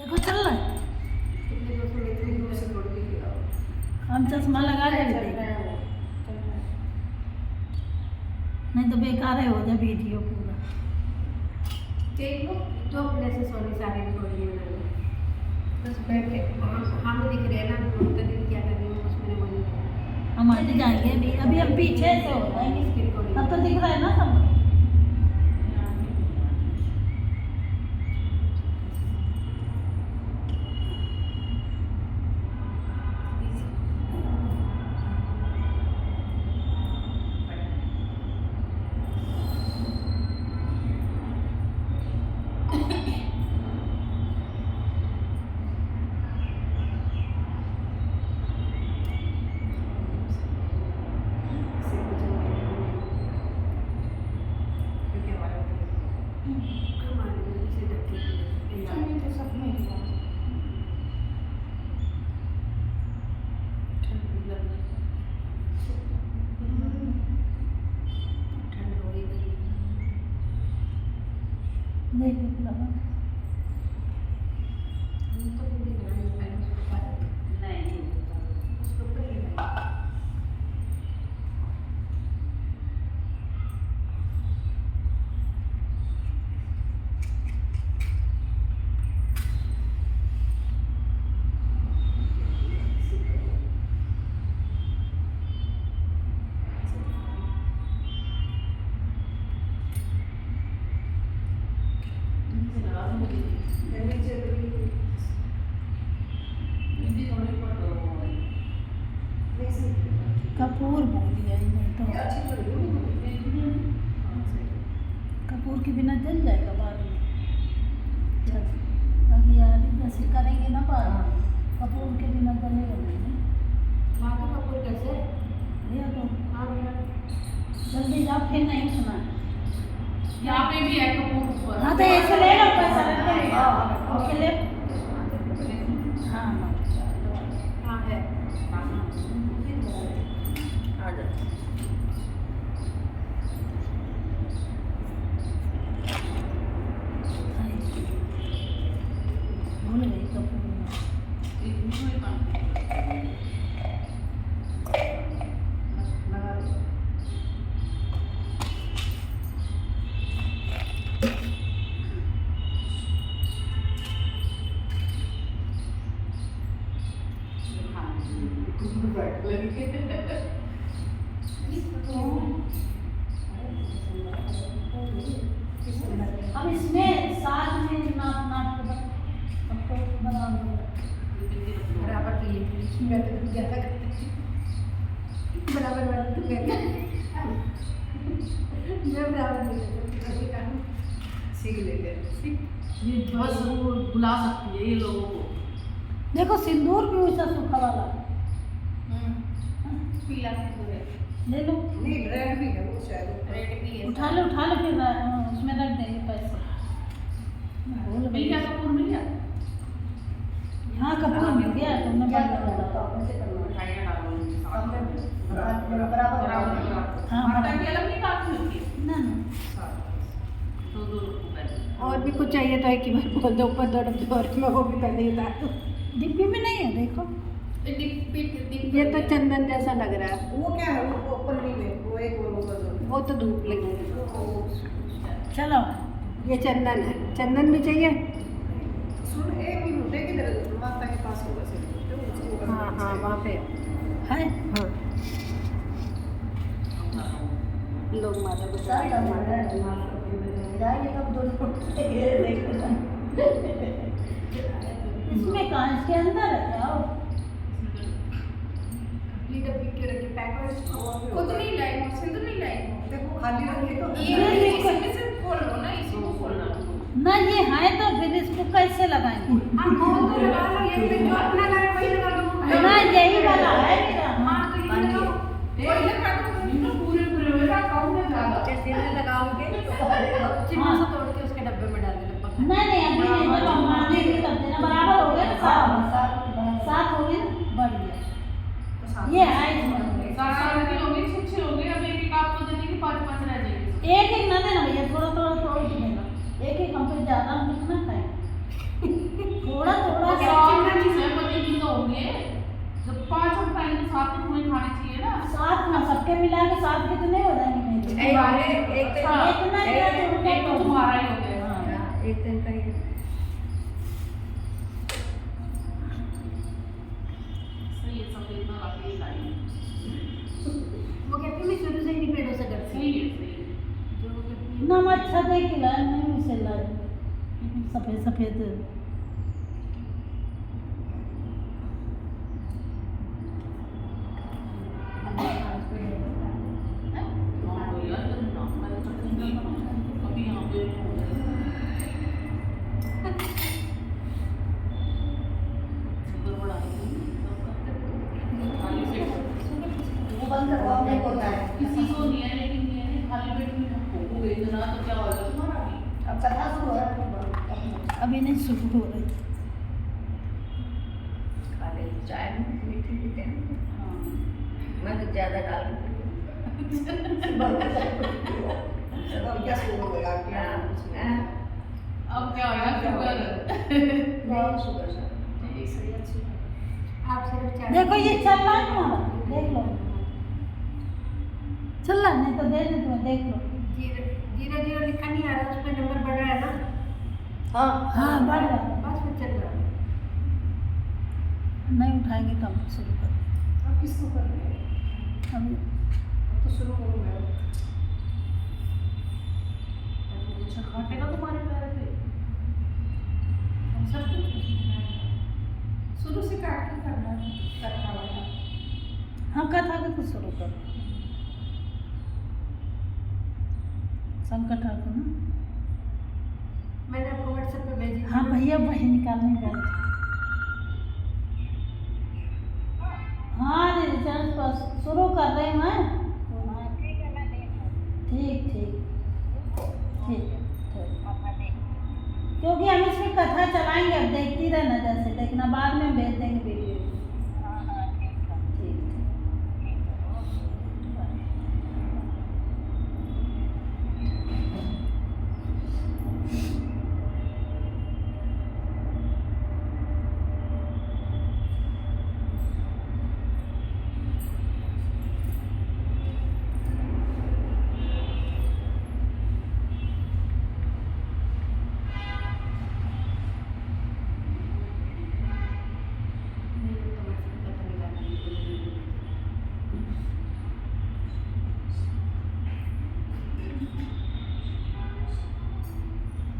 देखो चल रहा है। कितने दूर से इतनी दूर से तोड़ के किया हम चश्मा लगा ले चल रहा है वो, चल रहा है। नहीं तो बेकार हो जाए वीडियो पूरा। देख लो तो अपने से सोनी सारी रिकॉर्डिंग बना लो बस बैठ के हम दिख रहे हैं ना उनका दिन क्या कर रही हूँ उसमें बोलने लगा हम आगे जाएंगे अभी हम पीछे से हो जाएंगे। इसकी रिकॉर्डिंग तब तो दिख रहा है ना सब। नहीं लगा कपूर बोल दिया नहीं तो कपूर के बिना जल जाएगा बाद में। अभी यार जैसे करेंगे ना बाद में कपूर के बिना जलेगा नहीं। वहाँ का कपूर कैसे ये तो हाँ भैया जल्दी जाओ फिर नहीं सुना। यहाँ पे भी है कपूर ऊपर। हाँ तो ऐसे ले लो पैसा रख के ओके ले। हाँ हाँ है आ जाओ। भूल गई कपूर लगा दो अब इसमें साथ में नाप नाप के सबको बना दूंगा। बराबर की मैं तो ज्यादा करती बराबर वाला तो कहता मैं बराबर नहीं करती सीख लेते ये बस वो बुला सकती है ये लोगों को। देखो सिंदूर भी वैसा सूखा वाला पीला सिंदूर है, ले लो। नहीं रेड भी है वो शायद रेड भी है। उठा लो फिर उसमें रख देंगे पैसे। भूल गई। मिल गया कपूर मिल गया। हाँ कपूर मिल गया तुमने मिठाइयाँ डालो इनके साथ। हाँ आटा की अलग नहीं काटनी होती है। ना ना 2-2 रुपए। और भी कुछ चाहिए तो एक ही बार बोल दो ऊपर 2 डब्बे और मैं वो भी पहले ही बता दूँ डिब्बी में नहीं है देखो। ये तो चंदन जैसा लग रहा है वो क्या है वो पन्नी में वो एक वो कर वो तो धूप लगी चलो ये चंदन है चंदन भी चाहिए सुन एक मिनट है किधर माता के पास होगा से हाँ हाँ वहाँ पे है हाँ लोग माता को इसमें कांच के अंदर है क्या खुद नहीं लाई सिंदूर नहीं लाई। देखो खाली रखिए तो ये इसमें से खोल लो ना, इसी को खोलना। ना ये है तो फिर इसको कैसे लगाएंगे। ना यही वाला है मेरा। पहले काटो पूरे पूरे वेला काउंट में ज्यादा लगाओगे चिमटा से तोड़ के उसके डब्बे में डाल देना नहीं अभी नहीं जब हम मारने की कर देना बराबर हो गया ना 7 हो गया बढ़ गया। ये है इसमें 7 के होंगे 6 होंगे। अब एक आपको दे देंगे 5 रह जाएंगे। एक ना देना भैया थोड़ा थोड़ा तोड़ देना। एक हम पे ज्यादा हम कितना खाएंगे थोड़ा होंगे जब 5 टाइम तो साथ में पूरे खाने चाहिए ना। सात ना सबके मिला के सात कितने हो जाएंगे मेरे? एक दिन हाँ, इतना ही है तो उनका एक तो तुम्हारा ही हो गया। हाँ, एक दिन का ही सही है, सफेद ना लाके लाई। वो कहती मैं शुरू से ही नहीं पेड़ों से डरती सही है, सही है। जो वो कहती है नम अच्छा देख के लाए नहीं उसे लाए सफेद सफेद। हाँ, यार तुम ना मैं चखूंगी अभी यहाँ पे। शुगर बढ़ाएंगे खाली पेट। वो बंद करवाओ नहीं होता है। किसी को नहीं है, लेकिन ये है खाली पेट में हो गई इतना तो क्या होगा तुम्हारा भी। अब कथा शुरू हो रहा है। अभी नहीं शुरू हो रही। खा ले चाय में मीठी पीते हैं हाँ। मैं तो ज़्यादा डाल अब क्या शुरू हो गया? क्या? अब क्या होगा शुगर। नहीं शुगर सर ठीक, सही, अच्छी बात। आप सिर्फ चाय देखो ये चल रहा है तुम्हारा, देख लो। चल रहा नहीं तो दे दे तुम्हें, देख लो। जीरो जीरो लिखा नहीं आ रहा, उस पर नंबर बढ़ रहा है ना। हाँ हाँ बढ़ रहा है। बस फिर चल रहा है। नहीं उठाएंगे तो हम शुरू कर देंगे। अब किसको कर रहे हैं? अभी अब तो शुरू करूँ मैं। अच्छा काटेगा तुम्हारे पैर पे। सब कुछ शुरू से काट के करना है, कथा वाला। हाँ कथा का तो शुरू कर। संकट ठाकुर ना। मैंने आपको व्हाट्सएप पे भेजी थी। हाँ भैया वही निकालने गए थे। हाँ दीदी चल बस शुरू कर रहे हैं। ठीक ठीक ठीक ठीक। क्योंकि हम इसमें कथा चलाएंगे, अब देखती रहना, जैसे देखना बाद में भेज देंगे वीडियो। ठीक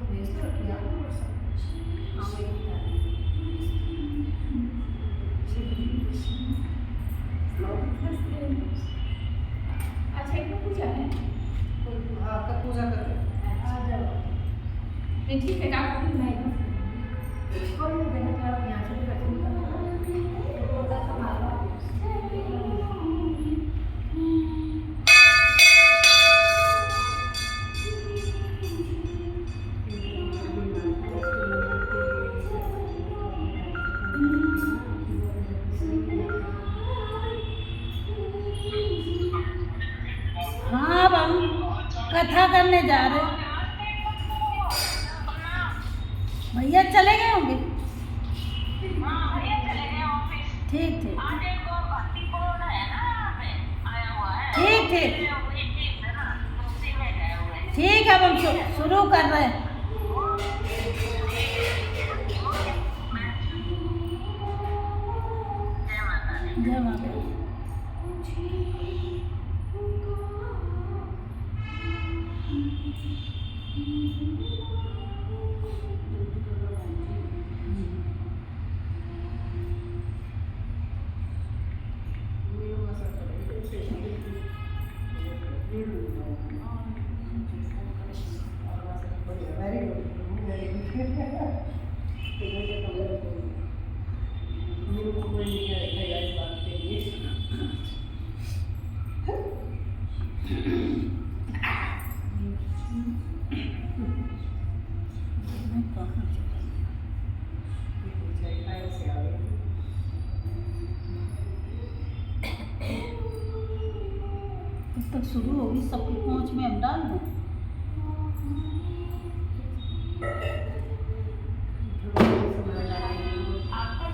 तो भेज दो कि आप लोग सब। अच्छा एक पूजा है। हाँ कब पूजा कर रहे हैं? आ जाओ। नहीं ठीक है, आप भी नहीं। कोई नहीं देना तो आप यहाँ से भी कर सकते हाँ अब हम कथा करने जा रहे हैं। भैया चले गए होंगे। ठीक ठीक ठीक ठीक ठीक है, अब हम शुरू कर रहे हैं। जय माता दी। वेरी मैं कहाँ चली? कब तक शुरू होगी? सबकी पहुँच में अब डाल दूँ। आपका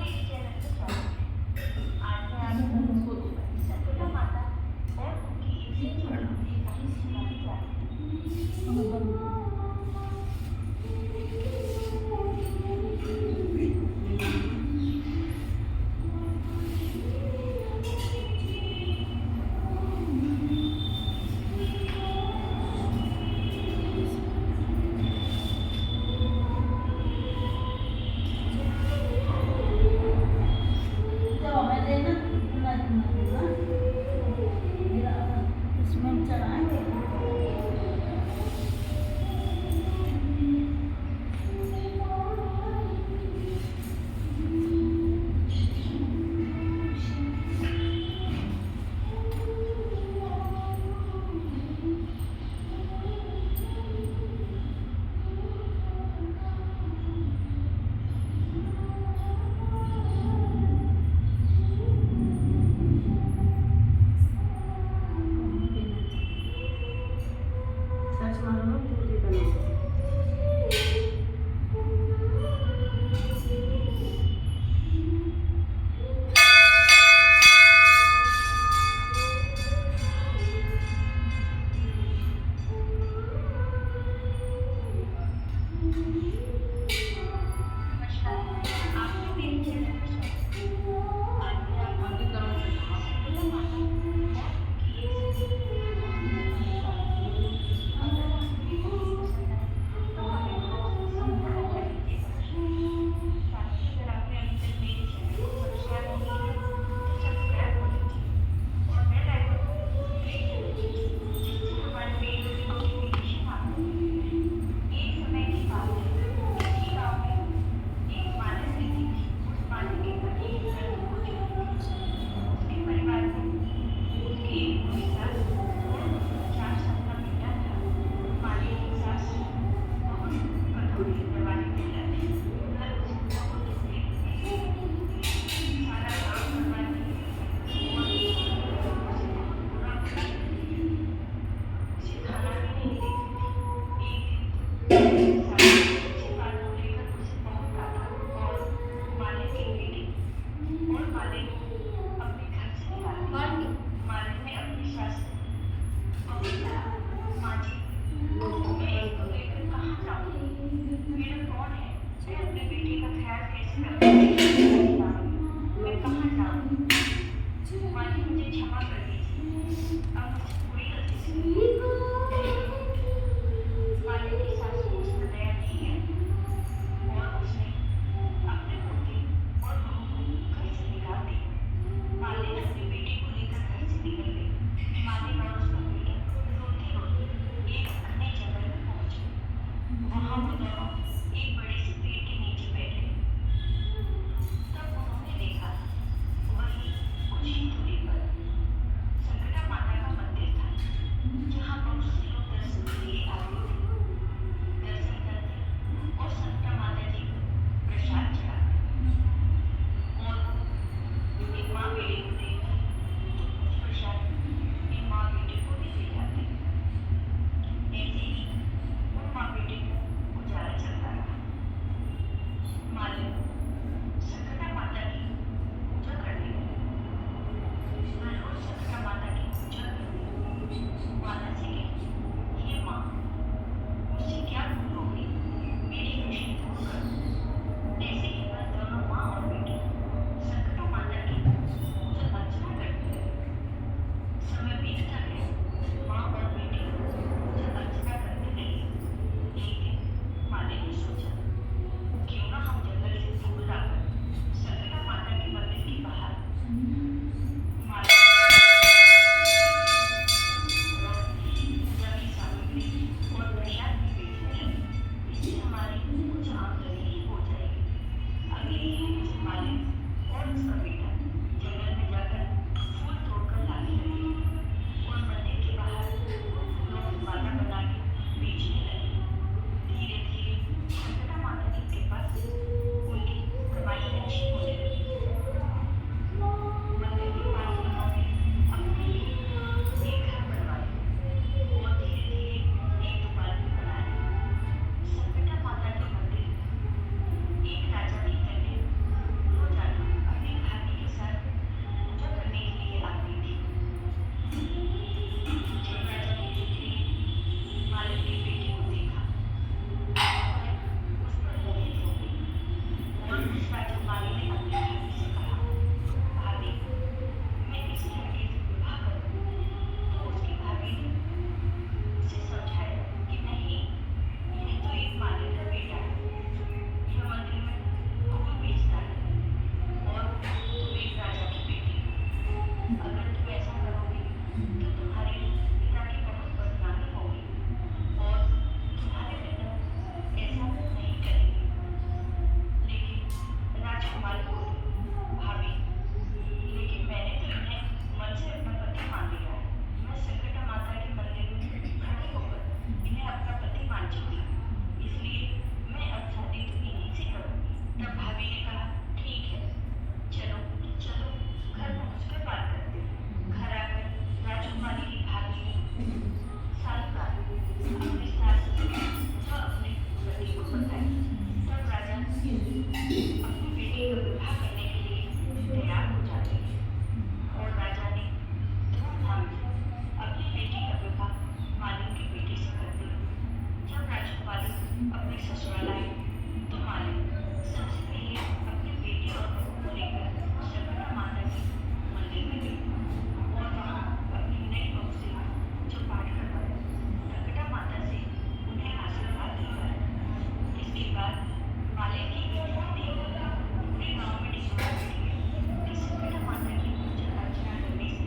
इस राजकुमारी ने अपनी भाभी से कहा, भाभी मैं इस लड़के से विवाह करूं। तो उसकी भाभी ने उसे समझाया कि नहीं, यह तो एक माली का बेटा है, यह मंदिर में फूल बेचता है और तुम एक राजा की बेटी हो। अगर तुम ऐसा करोगी तो तुम्हारे पिता की बहुत बदनामी होगी और तुम्हारे पिता ऐसा नहीं करेंगे। लेकिन राजकुमारी बोली, भाभी लेकिन मैंने तो इन्हें मन से अपना पति मान लिया है। मैं संकटा माता के मंदिर में खड़ी होकर इन्हें अपना पति मान चुकी हूँ, इसलिए मैं अब शादी तो इन्हीं से करूँगी। तब भाभी ने कहा, ठीक है, चलो चलो घर पहुँचकर बात करते हैं। घर आकर राजकुमारी की भाभी ने सारी बात अपनी सास व अपने पति को बताई। तब राजा अपनी बेटी का विवाह करने के लिए तैयार हो जाते हैं और राजा ने धूमधाम से अपनी बेटी का विवाह मालिन की बेटी से कर दिया। जब राजकुमारी अपने ससुराल आई तो मालिन सबसे पहले अपनी बेटी और बहू को लेकर संकटा माता के मंदिर में गई और वहाँ अपनी नई बहू से जो पाठ करवाया, संकटा माता से उन्हें आशीर्वाद दिलवाया। इसके बाद मालिन की बेटी देखकर पूरे गांव में ढिंढोरा पड़ गया कि संकटा माता की पूजा अर्चना करने से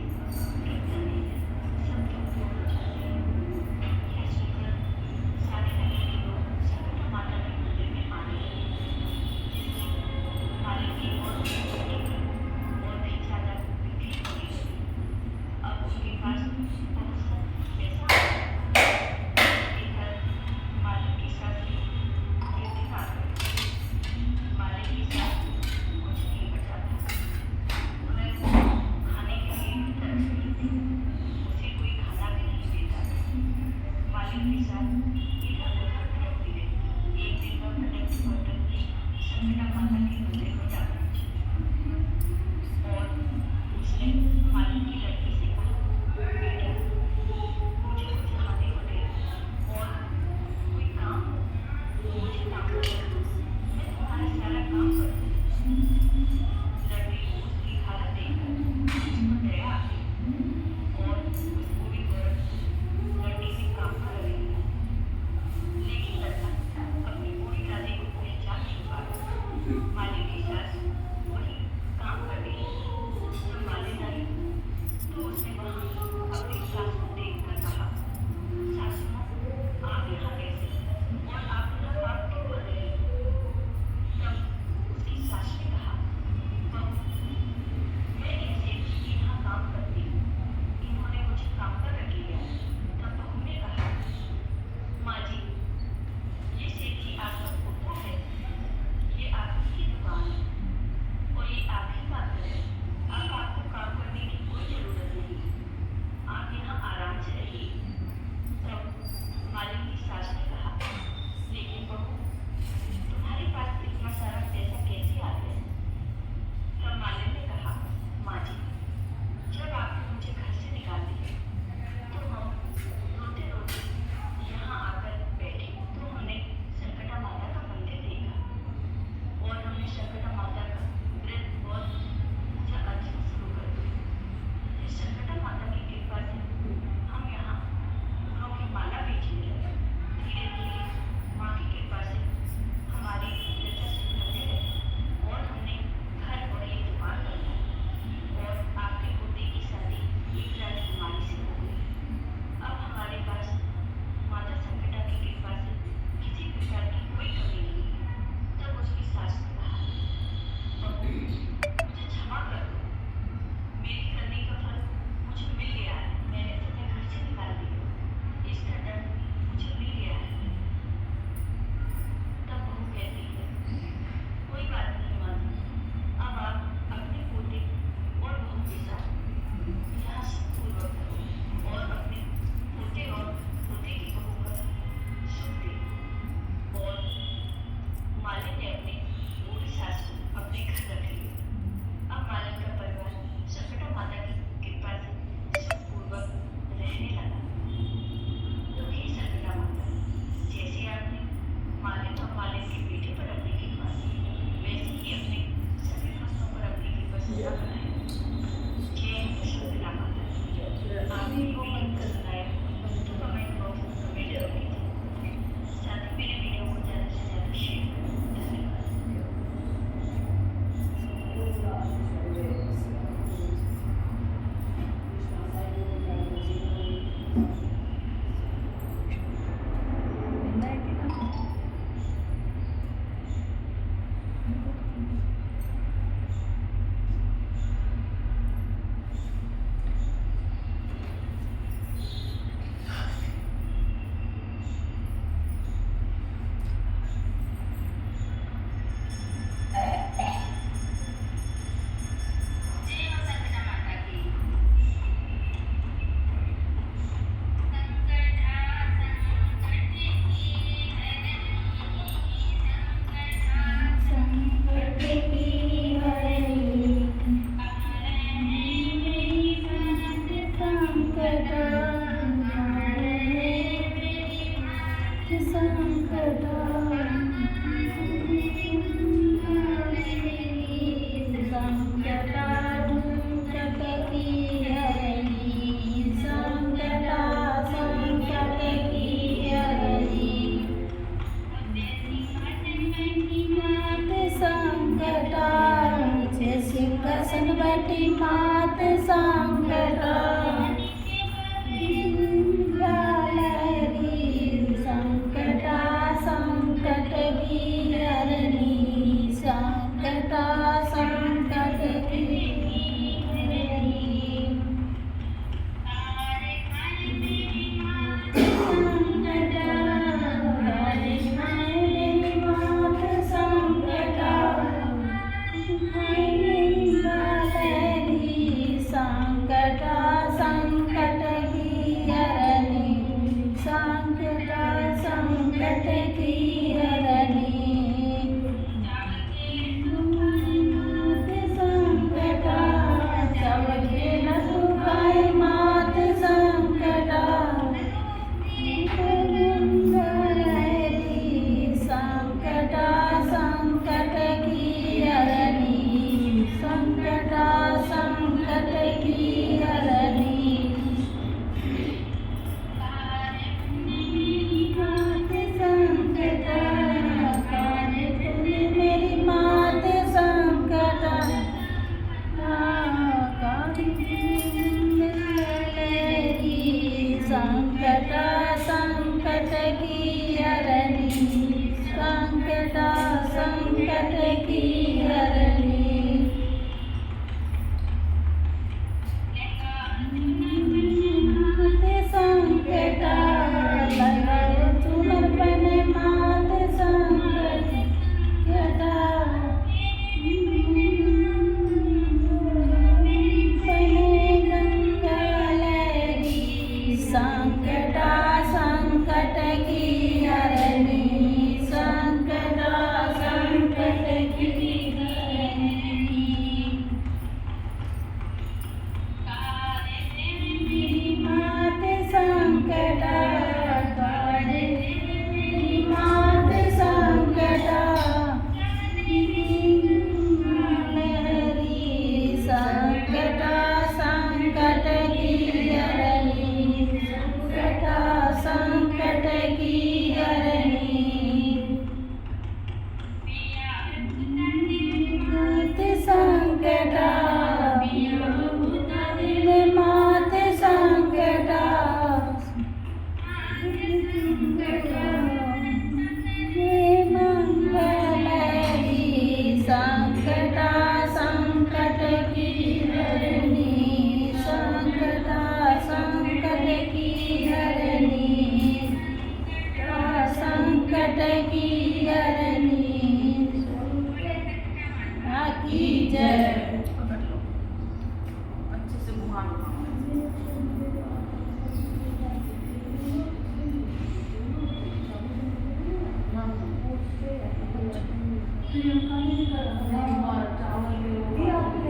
व्रत करने से सब दुख दूर हो जाते हैं। यह सुनकर सारे नगर के लोग संकटा माता के मंदिर में आने लगे, जिससे मालिन की और भी ज्यादा वृद्धि होने लगी। अब उनके पास बहुत सा पैसा आ गया। एक बार मालिन की सास ने एक दिन आकर मालिन की सास कुछ नहीं बचा था। वह खाने के लिए भी तरस रही थी, उसे कोई खाना भी नहीं देता था। मालिन की सास इधर उधर भटकती रही। एक दिन वह भटकती भटकती संकटा माता के मंदिर में जा पहुंची और उसने मालिन की लड़की से कहा, बेटा मुझे कुछ खाने को दे और कोई काम हो मुझे काम दो, मैं तुम्हारा सारा काम कर दूंगी। लड़की उसकी हालत देखकर उसको दया आ गई और उस बूढ़ी औरत लड़की से काम कर रही थी। लेकिन लड़का अपनी बूढ़ी दादी को पहचान नहीं पाया। मालिन की सास वही काम कर रही थी। जब मालिन आई तो उसने वहाँ अपनी सास को देखकर कहा, सासू माँ, आप यहाँ कैसे और आप यहाँ काम क्यों कर रही हैं? बटी मात संकटा संकटा संकट की हरणी संकटा संकट की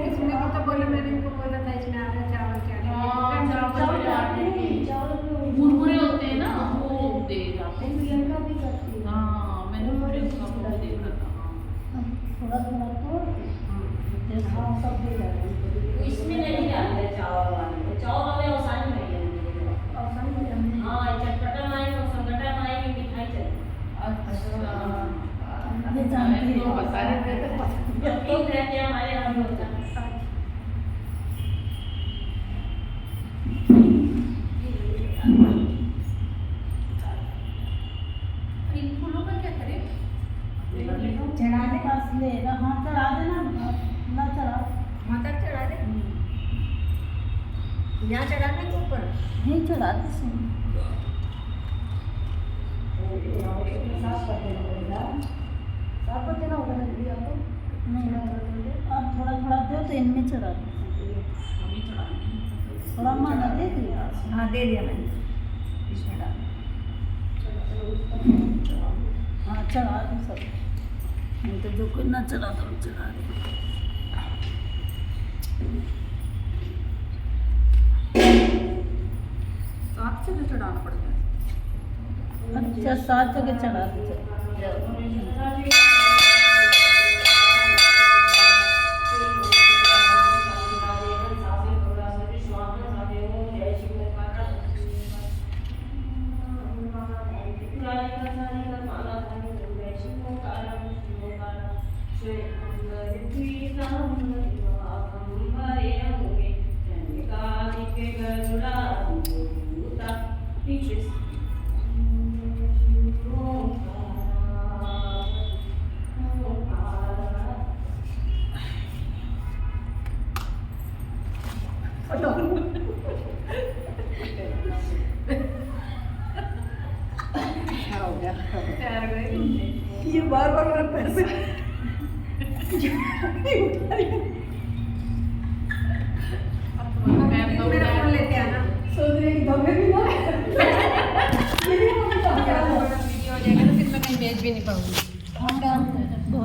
इसमें तो बोली मैंने इनको बोला था इसमें आधा चावल क्या मुरमुरे होते हैं ना वो दे जाते हैं। हाँ मैंने मुरमुरे का वो देखा था। थोड़ा थोड़ा तोड़ के हाँ देखो सब दे जाएंगे इसमें नहीं डालते चावल वाले में, चावल वाले आसानी नहीं है। हाँ, चटपटा माई और संगठा माई में मिठाई चलती ये जानती तो हो बता रहे थे तो पता है। एक रहते हैं हमारे यहाँ भी होता है। इन फूलों का क्या करें? चढ़ाने पास ले हाँ चढ़ा देना ना चढ़ा माता को चढ़ा दे, यहाँ चढ़ाने के ऊपर नहीं चढ़ा दे सुन साफ कर देना पड़ेगा साफ कर देना होगा ना दीदी आपको नहीं अब थोड़ा थोड़ा दो तो इनमें चढ़ा दो हमें चढ़ाने थोड़ा माना दे दिया हाँ दे दिया मैंने, इसमें डाल। हाँ चढ़ा दो सब नहीं तो जो कोई ना चढ़ा दो चढ़ा दे साथ से तो चढ़ाना पड़ता है। अच्छा 7 जगह चढ़ा दो क्या हो गया तैयार गए ये बार बार मेरे पैर पे मैं तो मेरा फोन लेते आना, सोच रही कि दबे भी ना वीडियो हो जाएगा तो फिर मैं कहीं भेज भी नहीं पाऊंगी। हम डाल